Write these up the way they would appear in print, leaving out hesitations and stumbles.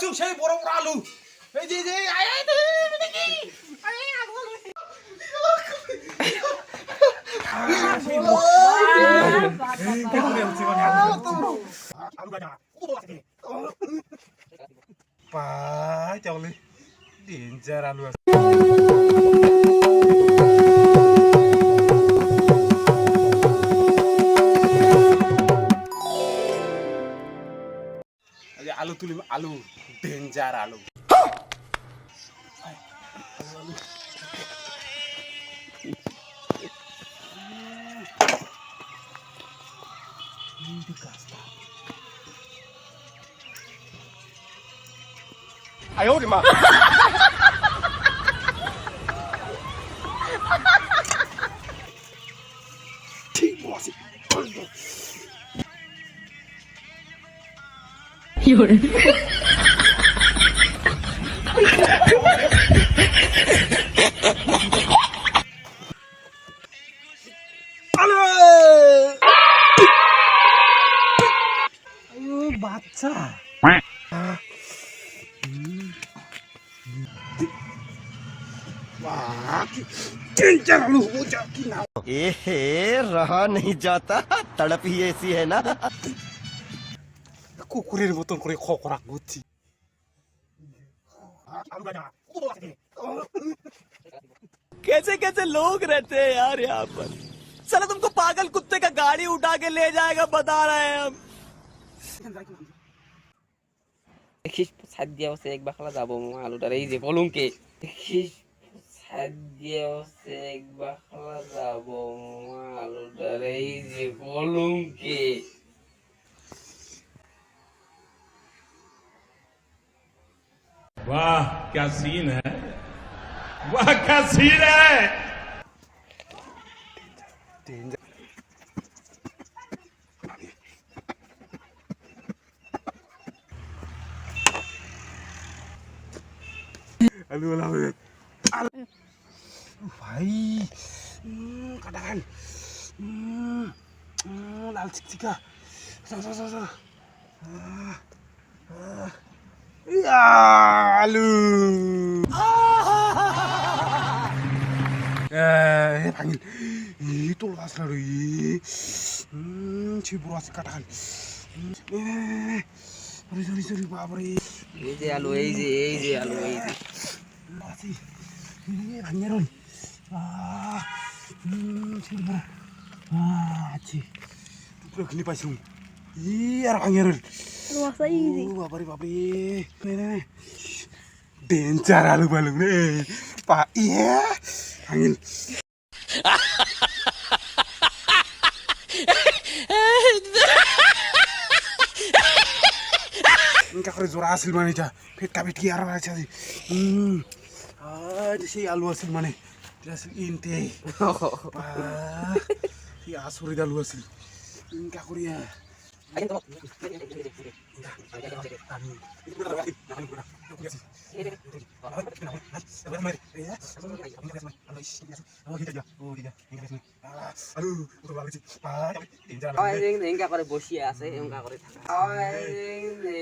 বছর সেই বড় বড় আলু এই যে আয় আয় দেখি আয় আলু আলু ডেঞ্জার আলু আছে আলু তুলি আলু ডেঞ্জার আলু哎呦我的妈！有人。বাচ্চা रहा नहीं जाता तड़प ही ऐसी है ना কুকুরের মতন করে খকরাক করছি कैसे कैसे लोग रहते हैं यार यहाँ पर साला तुमको पागल कुत्ते का गाड़ी उठा के ले जाएगा बता रहे हैं हम দেখিস ছাদ দিয়া বসে এক বাখলা যাব আলুটার এই যে কলঙ্কে দেখিস ছাদ দিয়া বসে এক বাখলা যাব আলুটার এই যে কলঙ্কে वाह क्या सीन है वाह क्या सीन है alu भाई katakan lal cika ya alu panggil itu luas lalu ciburu asik katakan sorry babri এই যে আলু এই যে আলু এই যে masih ini pangeran ciburu aci tuh gini pasung iya pangeran Masa ini babri nih dencar alu balung nih pak iya angin Enggak kore zora hasil mana aja pet kabit kiara aja sih ada sih alu hasil mana dia hasil inti si asuri dah alu hasil enggak kore ya এনেকা করে বসিয়ে আছে এনেকা করে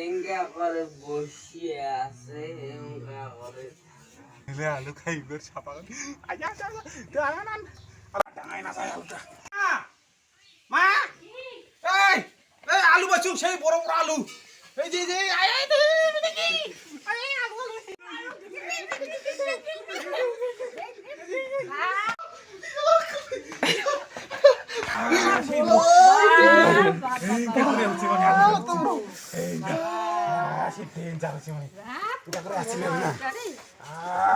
এনেকা করে বসিয়ে আছে এনেকা করে alu kayak bersapangan aja jangan tangan saya udah ma alu baju saya borong alu je ayo দেখি alu si denjar sih mana udah berhasil ya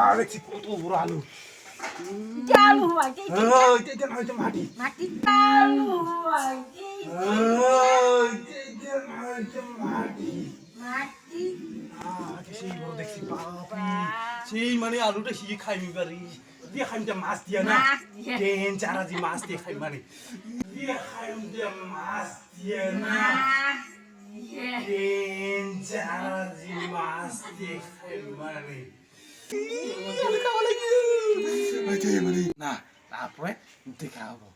Alex itu buru alu Jalu lagi. Jajan aja mati Jalu lagi. Jajan aja mati সেই বড় দেখছি বাপরে সেই মানে আলুটা শিখে খাইমি পারি দিয়ে খাইমটা মাছ দিয়া না ট্রেন চারাজি মাছ দিয়ে খাই মানে দিয়ে খাইমটা মাছ দিয়া না ট্রেন চারাজি মাছ দিয়ে খাই মানে আলু খাওয়া লাগে মানে না তারপরে দেখাবো